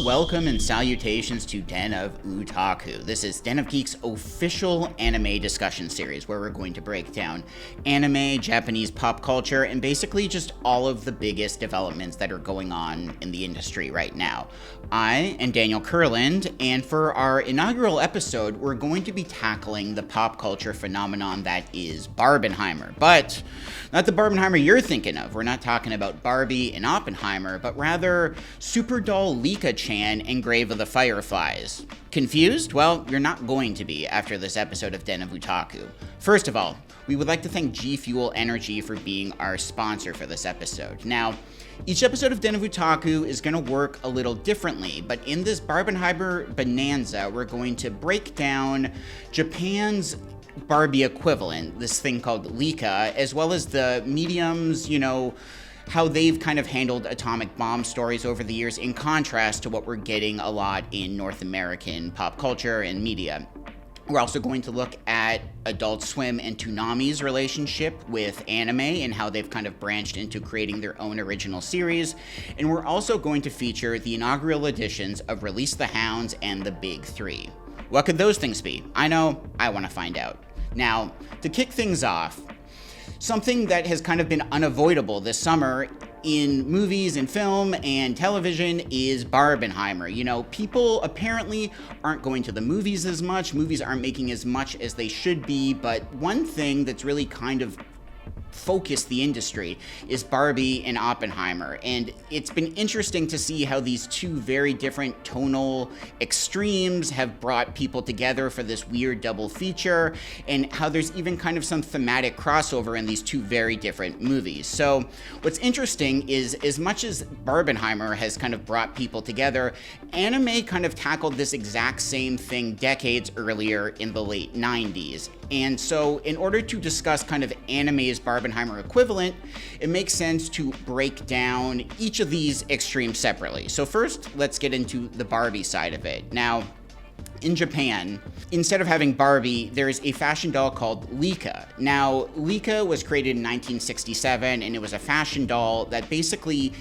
welcome and salutations to Den of Otaku. This is Den of Geek's official anime discussion series where we're going to break down anime, Japanese pop culture, and basically just all of the biggest developments that are going on in the industry right now. I am Daniel Kurland, and for our inaugural episode, we're going to be tackling the pop culture phenomenon that is Barbenheimer. But not the Barbenheimer you're thinking of. We're not talking about Barbie and Oppenheimer, but rather Doll Licca-Chan and Grave of the Fireflies. Confused? Well, you're not going to be after this episode of Den of Otaku. First of all, we would like to thank G Fuel Energy for being our sponsor for this episode. Now, each episode of Den of Otaku is going to work a little differently, but in this Barbenheimer bonanza, we're going to break down Japan's Barbie equivalent, this thing called Licca, as well as the mediums, how they've kind of handled atomic bomb stories over the years in contrast to what we're getting a lot in North American pop culture and media. We're also going to look at Adult Swim and Toonami's relationship with anime and how they've kind of branched into creating their own original series. And we're also going to feature the inaugural editions of Release the Hounds and The Big Three. What could those things be? I know, I want to find out. Now, to kick things off, something that has kind of been unavoidable this summer in movies and film and television is Barbenheimer. People apparently aren't going to the movies as much. Movies aren't making as much as they should be. But one thing that's really kind of focused the industry is Barbie and Oppenheimer, and it's been interesting to see how these two very different tonal extremes have brought people together for this weird double feature, and how there's even kind of some thematic crossover in these two very different movies. So what's interesting is, as much as Barbenheimer has kind of brought people together, anime kind of tackled this exact same thing decades earlier in the late 90s. And so in order to discuss kind of anime's Barbenheimer equivalent, it makes sense to break down each of these extremes separately. So first, let's get into the Barbie side of it. Now, in Japan, instead of having Barbie, there's a fashion doll called Licca. Now, Licca was created in 1967, and it was a fashion doll that basically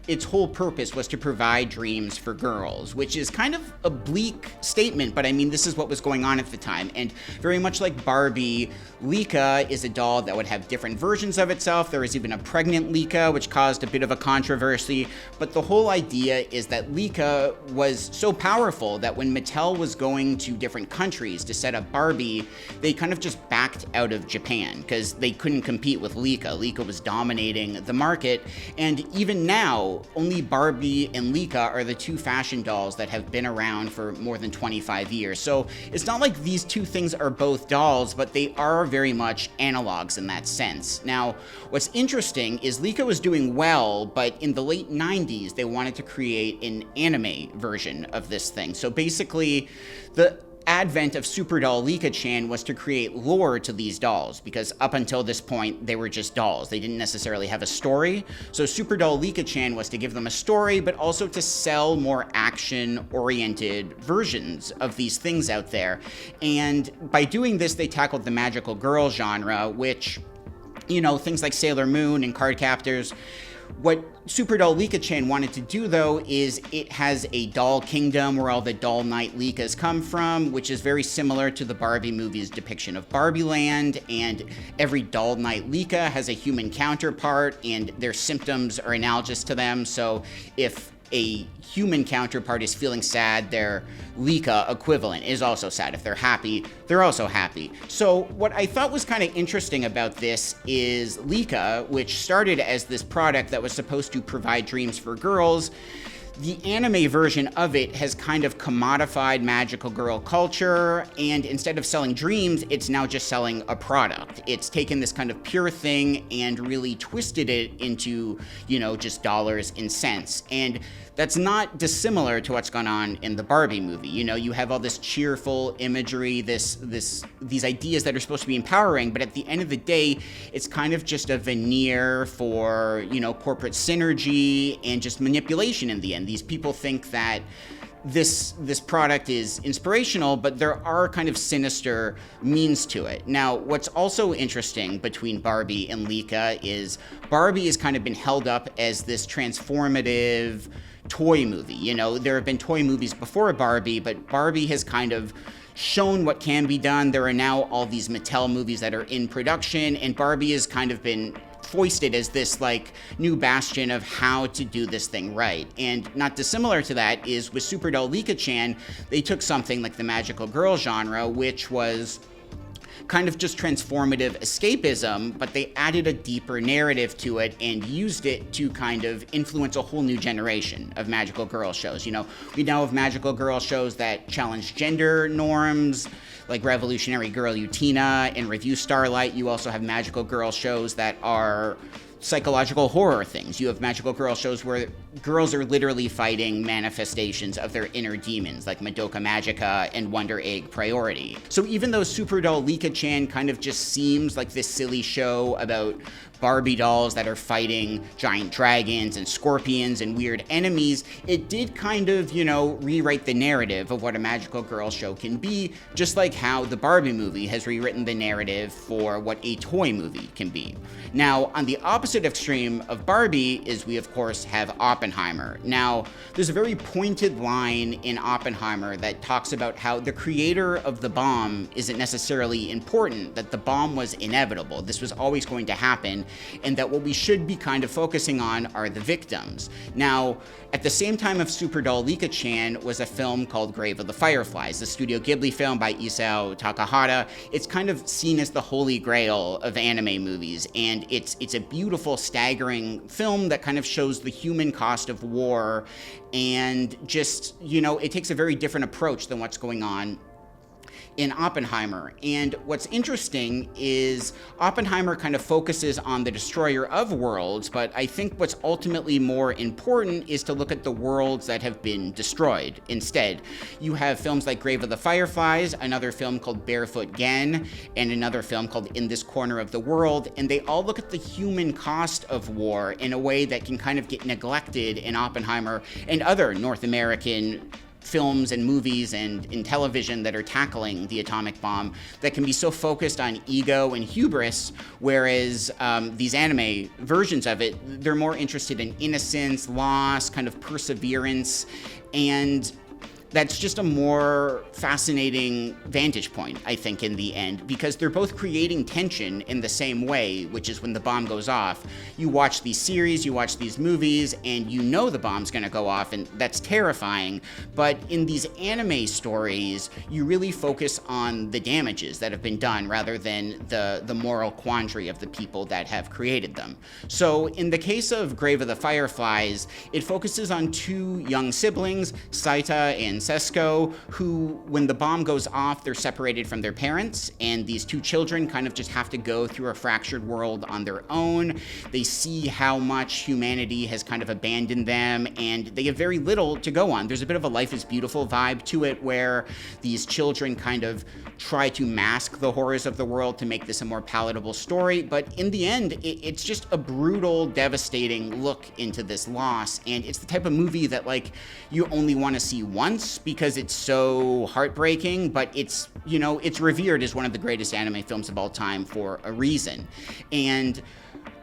its whole purpose was to provide dreams for girls, which is kind of a bleak statement, but I mean, this is what was going on at the time. And very much like Barbie, Licca is a doll that would have different versions of itself. There was even a pregnant Licca, which caused a bit of a controversy. But the whole idea is that Licca was so powerful that when Mattel was going to different countries to set up Barbie, they kind of just backed out of Japan because they couldn't compete with Licca. Licca was dominating the market, and even now, only Barbie and Licca are the two fashion dolls that have been around for more than 25 years. So it's not like these two things are both dolls, but they are very much analogs in that sense. Now, what's interesting is Licca was doing well, but in the late 90s, they wanted to create an anime version of this thing. So basically, the advent of Doll Licca-Chan was to create lore to these dolls, because up until this point, they were just dolls. They didn't necessarily have a story. So Doll Licca-Chan was to give them a story, but also to sell more action-oriented versions of these things out there. And by doing this, they tackled the magical girl genre, which, things like Sailor Moon and Cardcaptors. What Doll Licca-Chan wanted to do, though, is it has a doll kingdom where all the doll knight Liccas come from, which is very similar to the Barbie movie's depiction of Barbie Land, and every doll knight Licca has a human counterpart, and their symptoms are analogous to them. So if a human counterpart is feeling sad, their Licca equivalent is also sad. If they're happy, they're also happy. So what I thought was kind of interesting about this is Licca, which started as this product that was supposed to provide dreams for girls, the anime version of it has kind of commodified magical girl culture, and instead of selling dreams, it's now just selling a product. It's taken this kind of pure thing and really twisted it into, just dollars and cents. And that's not dissimilar to what's gone on in the Barbie movie. You have all this cheerful imagery, these ideas that are supposed to be empowering, but at the end of the day, it's kind of just a veneer for, corporate synergy and just manipulation in the end. These people think that this product is inspirational, but there are kind of sinister means to it. Now, what's also interesting between Barbie and Licca is Barbie has kind of been held up as this transformative, toy movie. You know, there have been toy movies before Barbie, but Barbie has kind of shown what can be done. There are now all these Mattel movies that are in production, and Barbie has kind of been foisted as this like new bastion of how to do this thing right. And not dissimilar to that is with Super Doll Licca-Chan, they took something like the magical girl genre, which was kind of just transformative escapism, but they added a deeper narrative to it and used it to kind of influence a whole new generation of magical girl shows. You know, we now have magical girl shows that challenge gender norms, like Revolutionary Girl Utena and Review Starlight. You also have magical girl shows that are psychological horror things. You have magical girl shows where girls are literally fighting manifestations of their inner demons, like Madoka Magica and Wonder Egg Priority. So even though Super Doll Licca-Chan kind of just seems like this silly show about Barbie dolls that are fighting giant dragons and scorpions and weird enemies, it did kind of, you know, rewrite the narrative of what a magical girl show can be, just like how the Barbie movie has rewritten the narrative for what a toy movie can be. Now, on the opposite extreme of Barbie is we, of course, have Oppenheimer. Now, there's a very pointed line in Oppenheimer that talks about how the creator of the bomb isn't necessarily important, that the bomb was inevitable. This was always going to happen, and that what we should be kind of focusing on are the victims. Now, at the same time of Super Doll Licca-Chan was a film called Grave of the Fireflies, the Studio Ghibli film by Isao Takahata. It's kind of seen as the holy grail of anime movies, and it's a beautiful, staggering film that kind of shows the human cost of war, and just, you know, it takes a very different approach than what's going on in Oppenheimer. And what's interesting is Oppenheimer kind of focuses on the destroyer of worlds, but I think what's ultimately more important is to look at the worlds that have been destroyed instead. You have films like Grave of the Fireflies, another film called Barefoot Gen, and another film called In This Corner of the World, and they all look at the human cost of war in a way that can kind of get neglected in Oppenheimer and other North American films and movies and in television that are tackling the atomic bomb, that can be so focused on ego and hubris, whereas these anime versions of it, they're more interested in innocence, loss, kind of perseverance, and that's just a more fascinating vantage point, I think, in the end, because they're both creating tension in the same way, which is when the bomb goes off. You watch these series, you watch these movies, and you know the bomb's gonna go off, and that's terrifying. But in these anime stories, you really focus on the damages that have been done rather than the moral quandary of the people that have created them. So in the case of Grave of the Fireflies, it focuses on two young siblings, Saita and Sesko, who, when the bomb goes off, they're separated from their parents, and these two children kind of just have to go through a fractured world on their own. They see how much humanity has kind of abandoned them, and they have very little to go on. There's a bit of a Life is Beautiful vibe to it, where these children kind of try to mask the horrors of the world to make this a more palatable story, but in the end, it's just a brutal, devastating look into this loss, and it's the type of movie that, like, you only want to see once because it's so heartbreaking, but it's, you know, it's revered as one of the greatest anime films of all time for a reason. And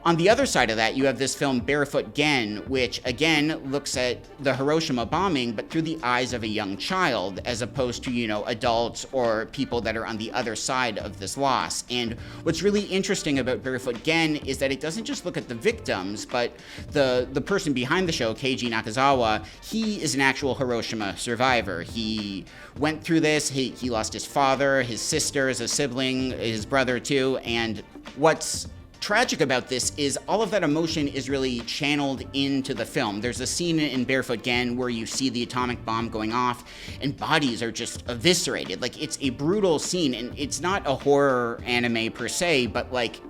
on the other side of that, you have this film Barefoot Gen, which again looks at the Hiroshima bombing, but through the eyes of a young child, as opposed to, you know, adults or people that are on the other side of this loss. And what's really interesting about Barefoot Gen is that it doesn't just look at the victims, but the person behind the show, Keiji Nakazawa, he is an actual Hiroshima survivor. He went through this, he lost his father, his sisters, a sibling, his brother too, and what's tragic about this is all of that emotion is really channeled into the film. There's a scene in Barefoot Gen where you see the atomic bomb going off and bodies are just eviscerated. Like, it's a brutal scene, and it's not a horror anime per se, but like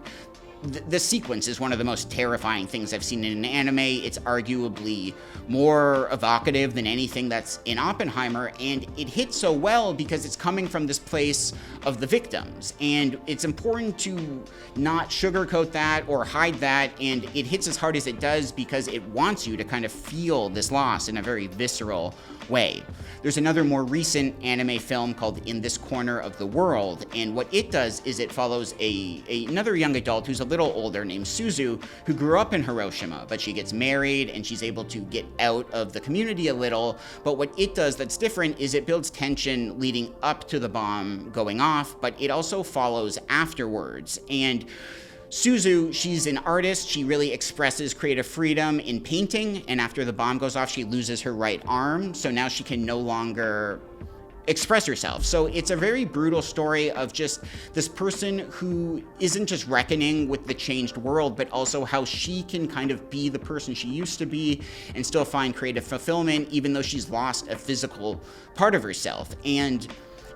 the sequence is one of the most terrifying things I've seen in an anime. It's arguably more evocative than anything that's in Oppenheimer, and it hits so well because it's coming from this place of the victims, and it's important to not sugarcoat that or hide that, and it hits as hard as it does because it wants you to kind of feel this loss in a very visceral way. There's another more recent anime film called In This Corner of the World, and what it does is it follows another young adult who's a little older named Suzu, who grew up in Hiroshima, but she gets married and she's able to get out of the community a little. But what it does that's different is it builds tension leading up to the bomb going off, but it also follows afterwards. And Suzu, she's an artist. She really expresses creative freedom in painting, and after the bomb goes off, she loses her right arm, so now she can no longer express herself. So it's a very brutal story of just this person who isn't just reckoning with the changed world, but also how she can kind of be the person she used to be and still find creative fulfillment, even though she's lost a physical part of herself. And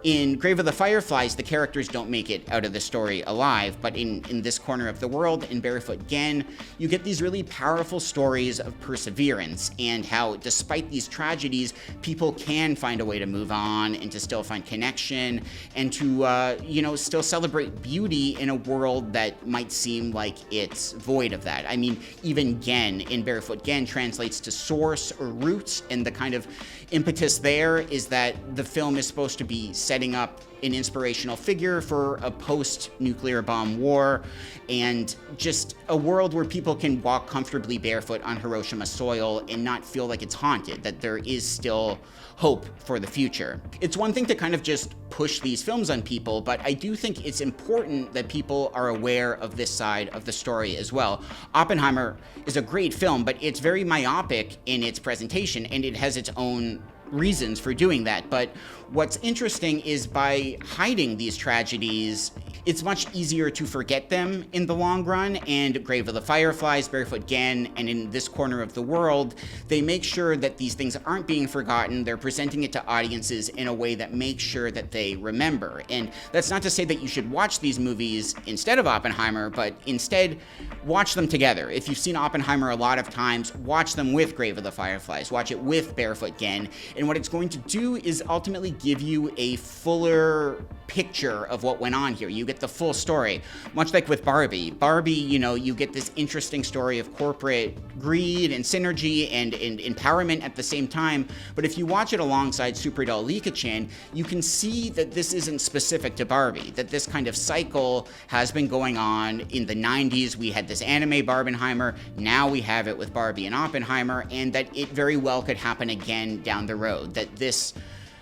in Grave of the Fireflies, the characters don't make it out of the story alive, but in this corner of the world, in Barefoot Gen, you get these really powerful stories of perseverance and how, despite these tragedies, people can find a way to move on and to still find connection and to, still celebrate beauty in a world that might seem like it's void of that. I mean, even Gen in Barefoot Gen translates to source or roots, and the kind of impetus there is that the film is supposed to be setting up an inspirational figure for a post-nuclear bomb war and just a world where people can walk comfortably barefoot on Hiroshima soil and not feel like it's haunted, that there is still hope for the future. It's one thing to kind of just push these films on people, but I do think it's important that people are aware of this side of the story as well. Oppenheimer is a great film, but it's very myopic in its presentation, and it has its own reasons for doing that. But what's interesting is by hiding these tragedies, it's much easier to forget them in the long run. And Grave of the Fireflies, Barefoot Gen, and in this corner of the world, they make sure that these things aren't being forgotten. They're presenting it to audiences in a way that makes sure that they remember. And that's not to say that you should watch these movies instead of Oppenheimer, but instead watch them together. If you've seen Oppenheimer a lot of times, watch them with Grave of the Fireflies, watch it with Barefoot Gen, and what it's going to do is ultimately give you a fuller picture of what went on here. You get the full story, much like with Barbie. Barbie, you get this interesting story of corporate greed and synergy and empowerment at the same time, but if you watch it alongside Super Doll Licca-Chan, you can see that this isn't specific to Barbie, that this kind of cycle has been going on. In the 90s, we had this anime Barbenheimer, now we have it with Barbie and Oppenheimer, and that it very well could happen again down the road, that this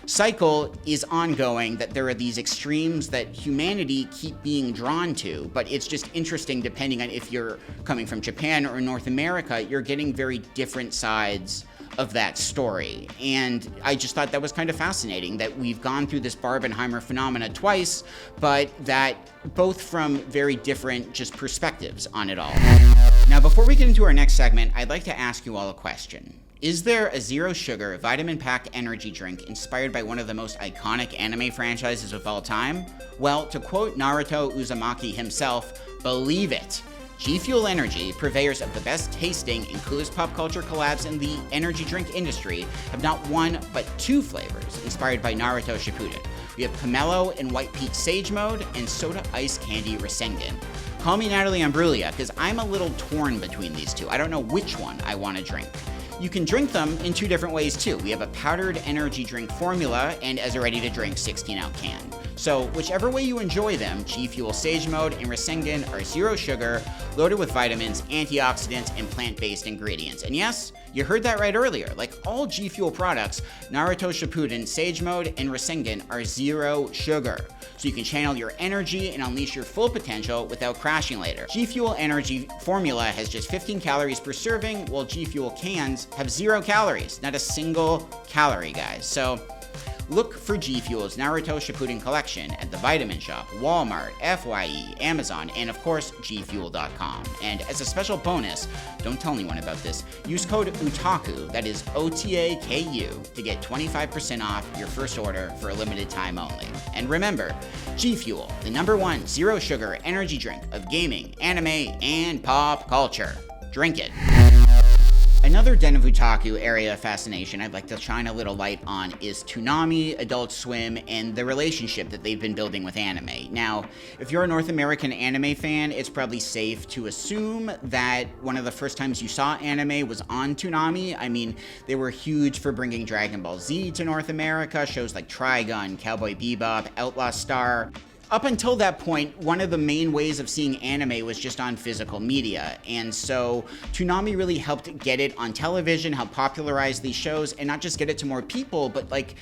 cycle is ongoing, that there are these extremes that humanity keep being drawn to, but it's just interesting depending on if you're coming from Japan or North America, you're getting very different sides of that story. And I just thought that was kind of fascinating that we've gone through this Barbenheimer phenomena twice, but that both from very different just perspectives on it all. Now, before we get into our next segment, I'd like to ask you all a question. Is there a zero-sugar, vitamin-packed energy drink inspired by one of the most iconic anime franchises of all time? Well, to quote Naruto Uzumaki himself, believe it! G Fuel Energy, purveyors of the best tasting and coolest pop culture collabs in the energy drink industry, have not one but two flavors inspired by Naruto Shippuden. We have Pomelo and White Peach Sage Mode and Soda Ice Candy Rasengan. Call me Natalie Imbruglia, because I'm a little torn between these two. I don't know which one I want to drink. You can drink them in two different ways too. We have a powdered energy drink formula and as a ready-to-drink 16-ounce can. So whichever way you enjoy them, G Fuel Sage Mode and Rasengan are zero sugar, loaded with vitamins, antioxidants, and plant-based ingredients. And yes, you heard that right earlier. Like all G Fuel products, Naruto Shippuden, Sage Mode, and Rasengan are zero sugar. So you can channel your energy and unleash your full potential without crashing later. G Fuel Energy formula has just 15 calories per serving, while G Fuel cans have 0 calories. Not a single calorie, guys. So look for G Fuel's Naruto Shippuden collection at the Vitamin Shop, Walmart, FYE, Amazon, and of course, gfuel.com. And as a special bonus, don't tell anyone about this, use code OTAKU, that is OTAKU, to get 25% off your first order for a limited time only. And remember, G Fuel, the #1 zero sugar energy drink of gaming, anime, and pop culture. Drink it. Another Den of Otaku area of fascination I'd like to shine a little light on is Toonami, Adult Swim, and the relationship that they've been building with anime. Now, if you're a North American anime fan, it's probably safe to assume that one of the first times you saw anime was on Toonami. I mean, they were huge for bringing Dragon Ball Z to North America, shows like Trigun, Cowboy Bebop, Outlaw Star. up until that point, one of the main ways of seeing anime was just on physical media. And so Toonami really helped get it on television, help popularize these shows, and not just get it to more people, but like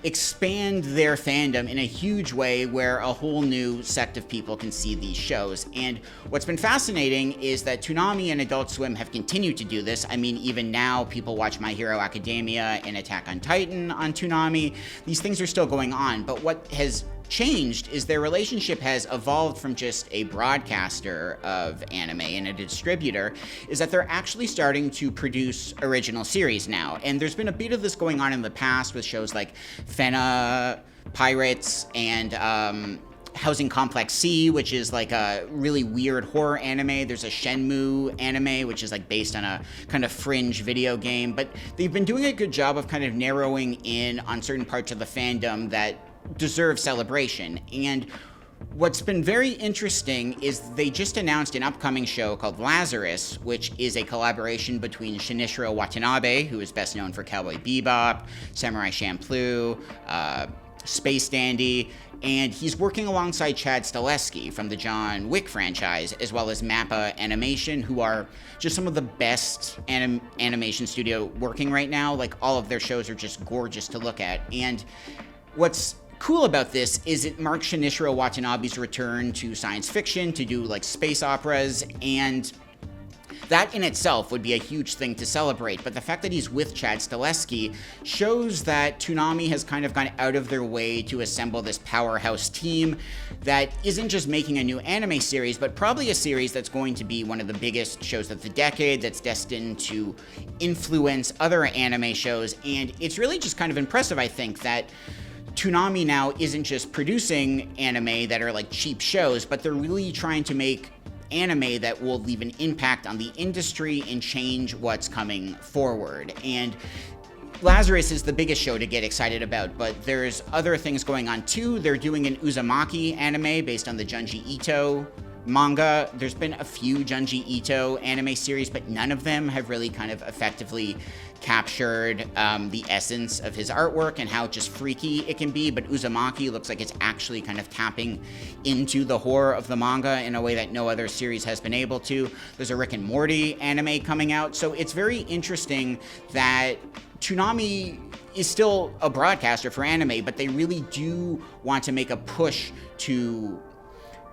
expand their fandom in a huge way where a whole new sect of people can see these shows. And what's been fascinating is that Toonami and Adult Swim have continued to do this. I mean, even now people watch My Hero Academia and Attack on Titan on Toonami. These things are still going on, but what has changed is their relationship has evolved from just a broadcaster of anime and a distributor, is that they're actually starting to produce original series now. And there's been a bit of this going on in the past with shows like Fena Pirates and Housing Complex C, which is like a really weird horror anime. There's a Shenmue anime, which is like based on a kind of fringe video game. But they've been doing a good job of kind of narrowing in on certain parts of the fandom that deserve celebration. And what's been very interesting is they just announced an upcoming show called Lazarus, which is a collaboration between Shinichiro Watanabe, who is best known for Cowboy Bebop, Samurai Champloo, Space Dandy, and he's working alongside Chad Stahelski from the John Wick franchise, as well as Mappa Animation, who are just some of the best animation studio working right now. Like, all of their shows are just gorgeous to look at. And what's cool about this is it marks Shinichiro Watanabe's return to science fiction, to do like space operas, and that in itself would be a huge thing to celebrate. But the fact that he's with Chad Stahelski shows that Toonami has kind of gone out of their way to assemble this powerhouse team that isn't just making a new anime series, but probably a series that's going to be one of the biggest shows of the decade, that's destined to influence other anime shows. And it's really just kind of impressive, I think, that Toonami now isn't just producing anime that are like cheap shows, but they're really trying to make anime that will leave an impact on the industry and change what's coming forward. And Lazarus is the biggest show to get excited about, but there's other things going on too. They're doing an Uzumaki anime based on the Junji Ito manga. There's been a few Junji Ito anime series, but none of them have really kind of effectively captured the essence of his artwork and how just freaky it can be. But Uzumaki looks like it's actually kind of tapping into the horror of the manga in a way that no other series has been able to. There's a Rick and Morty anime coming out, so it's very interesting that Toonami is still a broadcaster for anime, but they really do want to make a push to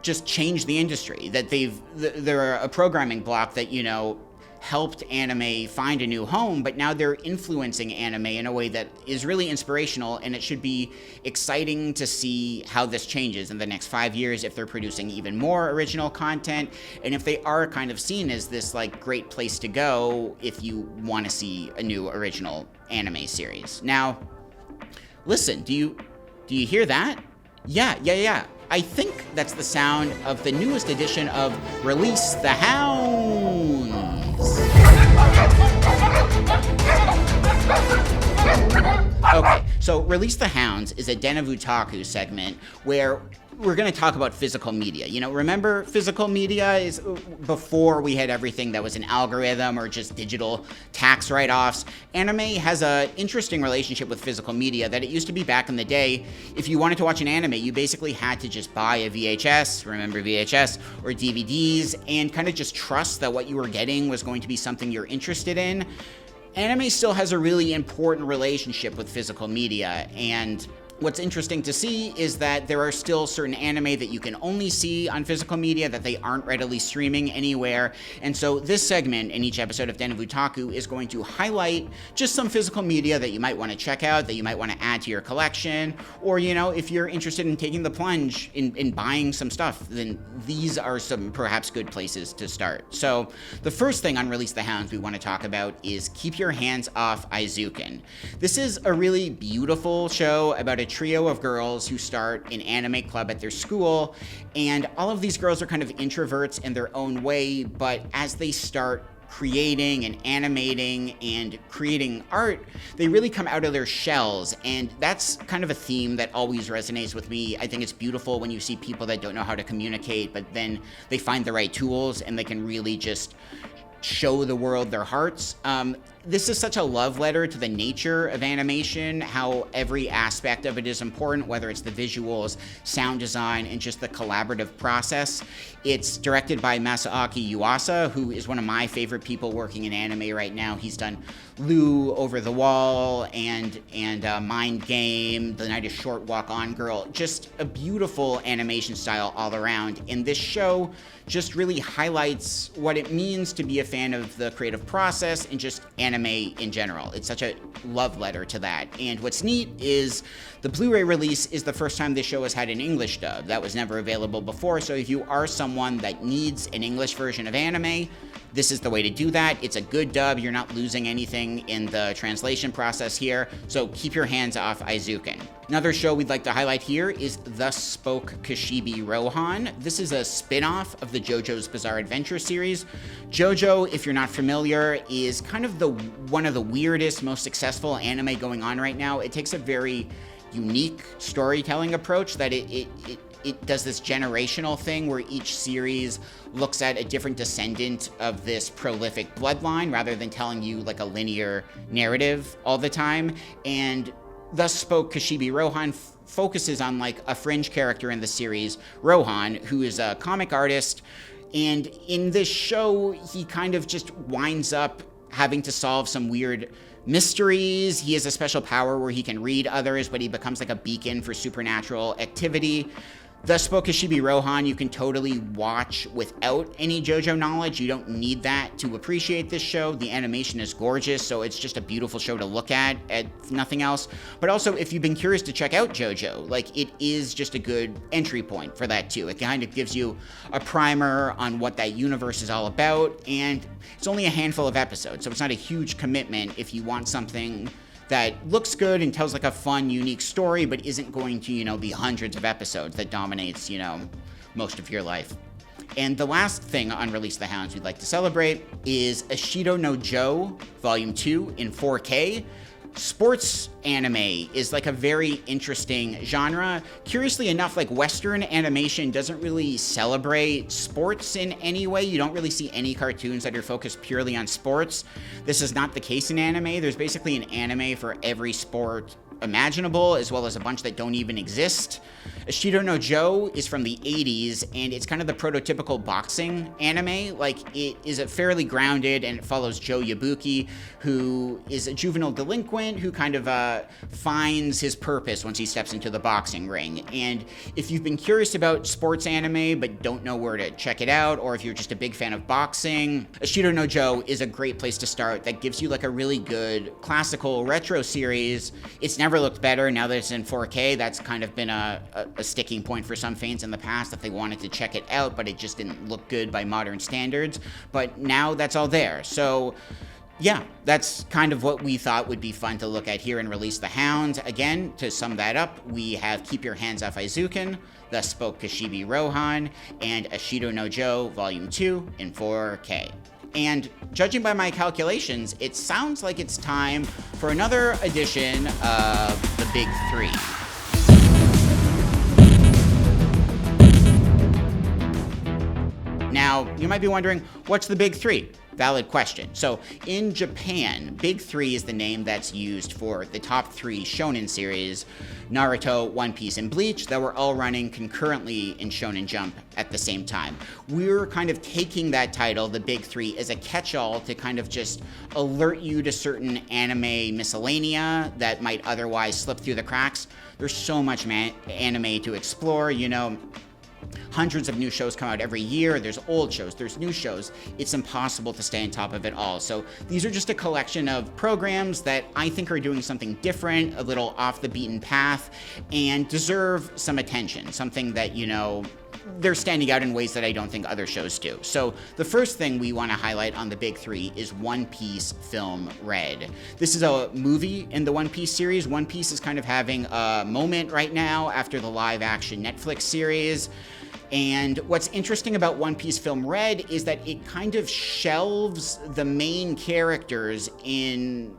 just change the industry. That they're a programming block that, you know, helped anime find a new home, but now they're influencing anime in a way that is really inspirational, and it should be exciting to see how this changes in the next 5 years, if they're producing even more original content, and if they are kind of seen as this like great place to go if you want to see a new original anime series. Now, listen, do you hear that? Yeah. I think that's the sound of the newest edition of Release the Hounds. Okay, so Release the Hounds is a Den of Otaku segment where we're going to talk about physical media. You know, remember physical media is before we had everything that was an algorithm or just digital tax write-offs. Anime has an interesting relationship with physical media that it used to be back in the day. If you wanted to watch an anime, you basically had to just buy a VHS, remember VHS, or DVDs, and kind of just trust that what you were getting was going to be something you're interested in. Anime still has a really important relationship with physical media, and what's interesting to see is that there are still certain anime that you can only see on physical media, that they aren't readily streaming anywhere. And so this segment in each episode of Den of Otaku is going to highlight just some physical media that you might want to check out, that you might want to add to your collection, or, you know, if you're interested in taking the plunge in buying some stuff, then these are some perhaps good places to start. So the first thing on Release the Hounds we want to talk about is Keep Your Hands Off Aizuken. This is a really beautiful show about a trio of girls who start an anime club at their school, and all of these girls are kind of introverts in their own way, but as they start creating and animating and creating art, they really come out of their shells, and that's kind of a theme that always resonates with me. I think it's beautiful when you see people that don't know how to communicate, but then they find the right tools and they can really just show the world their hearts. This is such a love letter to the nature of animation, how every aspect of it is important, whether it's the visuals, sound design, and just the collaborative process. It's directed by Masaaki Yuasa, who is one of my favorite people working in anime right now. He's done Lou, Over the Wall, and Mind Game, The Night is Short, Walk On Girl. Just a beautiful animation style all around. And this show just really highlights what it means to be a fan of the creative process and just anime in general. It's such a love letter to that. And what's neat is the Blu-ray release is the first time this show has had an English dub. That was never available before, so if you are someone that needs an English version of anime, this is the way to do that. It's a good dub. You're not losing anything in the translation process here, so keep your hands off Aizuken. Another show we'd like to highlight here is Thus Spoke Kashibi Rohan. This is a spin-off of the JoJo's Bizarre Adventure series. JoJo, if you're not familiar, is kind of one of the weirdest, most successful anime going on right now. It takes a very unique storytelling approach that it does this generational thing where each series looks at a different descendant of this prolific bloodline rather than telling you like a linear narrative all the time. And Thus Spoke Kashibi Rohan focuses on like a fringe character in the series, Rohan, who is a comic artist. And in this show, he kind of just winds up having to solve some weird mysteries. He has a special power where he can read others, but he becomes like a beacon for supernatural activity. Thus Spoke Kashibi Rohan, you can totally watch without any JoJo knowledge. You don't need that to appreciate this show. The animation is gorgeous, so it's just a beautiful show to look at nothing else. But also, if you've been curious to check out JoJo, like, it is just a good entry point for that too. It kind of gives you a primer on what that universe is all about, and it's only a handful of episodes, so it's not a huge commitment if you want something that looks good and tells like a fun, unique story, but isn't going to, be hundreds of episodes that dominates, most of your life. And the last thing on Release the Hounds we'd like to celebrate is Ashido no Joe, Volume 2 in 4K. Sports anime is like a very interesting genre. Curiously enough, like Western animation doesn't really celebrate sports in any way. You don't really see any cartoons that are focused purely on sports. This is not the case in anime. There's basically an anime for every sport imaginable, as well as a bunch that don't even exist. Ashido no Joe is from the 80s, and it's kind of the prototypical boxing anime. Like, it is fairly grounded, and it follows Joe Yabuki, who is a juvenile delinquent who kind of finds his purpose once he steps into the boxing ring. And if you've been curious about sports anime but don't know where to check it out, or if you're just a big fan of boxing, Ashido no Joe is a great place to start. That gives you like a really good classical retro series. It's never looked better now that it's in 4K. That's kind of been a sticking point for some fans in the past, that they wanted to check it out, but it just didn't look good by modern standards. But now that's all there. So yeah, that's kind of what we thought would be fun to look at here in Release the Hounds. Again, to sum that up, we have Keep Your Hands Off Aizuken, Thus Spoke Kashibi Rohan, and Ashido no Joe Volume 2 in 4K. And judging by my calculations, it sounds like it's time for another edition of The Big Three. Now, you might be wondering, what's the Big Three? Valid question. So, in Japan, Big Three is the name that's used for the top 3 shonen series, Naruto, One Piece, and Bleach, that were all running concurrently in Shonen Jump at the same time. We're kind of taking that title, the Big Three, as a catch-all to kind of just alert you to certain anime miscellanea that might otherwise slip through the cracks. There's so much anime to explore, Hundreds of new shows come out every year. There's old shows, there's new shows. It's impossible to stay on top of it all. So these are just a collection of programs that I think are doing something different, a little off the beaten path, and deserve some attention. Something that, they're standing out in ways that I don't think other shows do. So the first thing we want to highlight on the Big Three is One Piece Film Red. This is a movie in the One Piece series. One Piece is kind of having a moment right now after the live-action Netflix series. And what's interesting about One Piece Film Red is that it kind of shelves the main characters in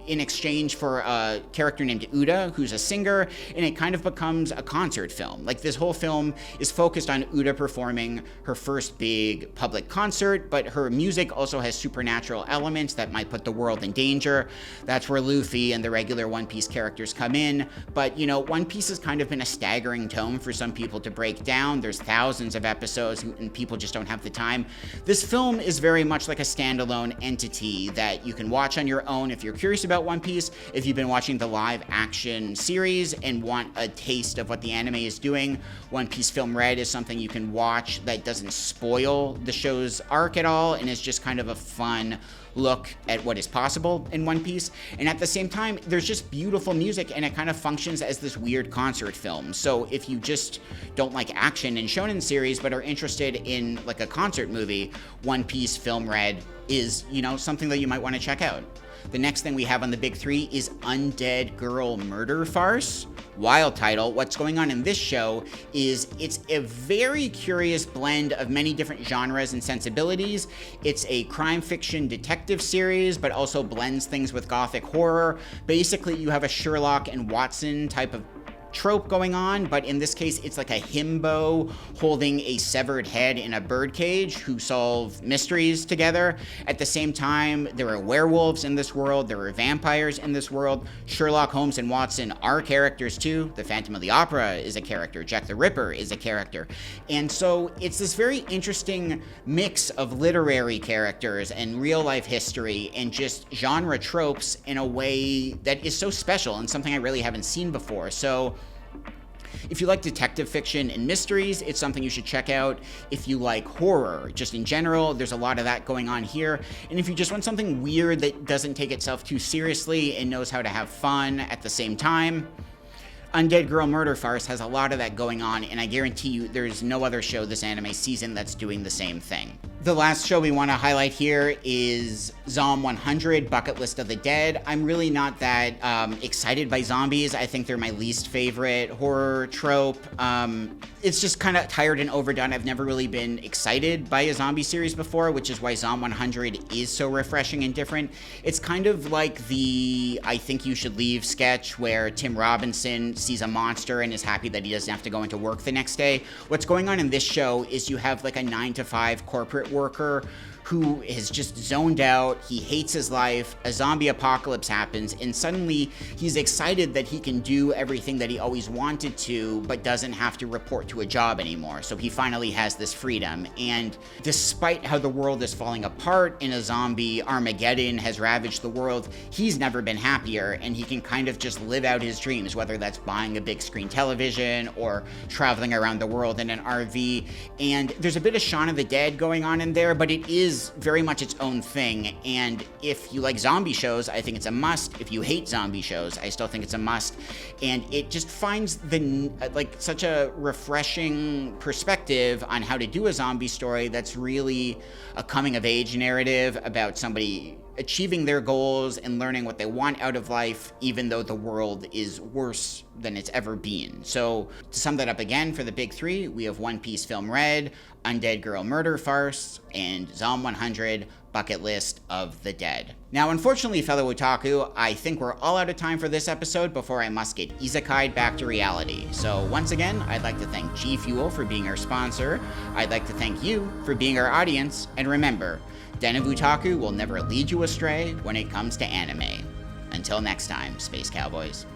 in exchange for a character named Uda, who's a singer, and it kind of becomes a concert film. Like, this whole film is focused on Uda performing her first big public concert, but her music also has supernatural elements that might put the world in danger. That's where Luffy and the regular One Piece characters come in. But, you know, One Piece has kind of been a staggering tome for some people to break down. There's thousands of episodes, and people just don't have the time. This film is very much like a standalone entity that you can watch on your own if you're curious about One Piece. If you've been watching the live action series and want a taste of what the anime is doing, One Piece Film Red is something you can watch that doesn't spoil the show's arc at all, and is just kind of a fun look at what is possible in One Piece. And at the same time, there's just beautiful music, and it kind of functions as this weird concert film. So if you just don't like action and shonen series but are interested in like a concert movie, One Piece Film Red is, you know, something that you might want to check out. The next thing we have on the big three is Undead Girl Murder Farce. Wild title. What's going on in this show is it's a very curious blend of many different genres and sensibilities. It's a crime fiction detective series, but also blends things with gothic horror. Basically, you have a Sherlock and Watson type of trope going on, but in this case, it's like a himbo holding a severed head in a birdcage who solve mysteries together. At the same time, there are werewolves in this world, there are vampires in this world. Sherlock Holmes and Watson are characters too. The Phantom of the Opera is a character. Jack the Ripper is a character. And so it's this very interesting mix of literary characters and real life history and just genre tropes in a way that is so special and something I really haven't seen before. So if you like detective fiction and mysteries, it's something you should check out. If you like horror, just in general, there's a lot of that going on here. And if you just want something weird that doesn't take itself too seriously and knows how to have fun at the same time, Undead Girl Murder Farce has a lot of that going on, and I guarantee you there's no other show this anime season that's doing the same thing. The last show we want to highlight here is Zom 100, Bucket List of the Dead. I'm really not that excited by zombies. I think they're my least favorite horror trope. It's just kind of tired and overdone. I've never really been excited by a zombie series before, which is why Zom 100 is so refreshing and different. It's kind of like the I Think You Should Leave sketch where Tim Robinson sees a monster and is happy that he doesn't have to go into work the next day. What's going on in this show is you have like a 9-to-5 corporate worker who is just zoned out, he hates his life, a zombie apocalypse happens, and suddenly he's excited that he can do everything that he always wanted to, but doesn't have to report to a job anymore. So he finally has this freedom, and despite how the world is falling apart and a zombie Armageddon has ravaged the world, he's never been happier, and he can kind of just live out his dreams, whether that's buying a big screen television or traveling around the world in an RV. And there's a bit of Shaun of the Dead going on in there, but it is very much its own thing. And if you like zombie shows, I think it's a must. If you hate zombie shows, I still think it's a must. And it just finds such a refreshing perspective on how to do a zombie story that's really a coming of age narrative about somebody achieving their goals and learning what they want out of life, even though the world is worse than it's ever been. So to sum that up again, for the big three, we have One Piece Film Red, Undead Girl Murder Farce, and Zom 100, Bucket List of the Dead. Now, unfortunately, fellow otaku, I think we're all out of time for this episode before I must get isekai'd back to reality. So once again, I'd like to thank G Fuel for being our sponsor. I'd like to thank you for being our audience. And remember, Den of Otaku will never lead you astray when it comes to anime. Until next time, Space Cowboys.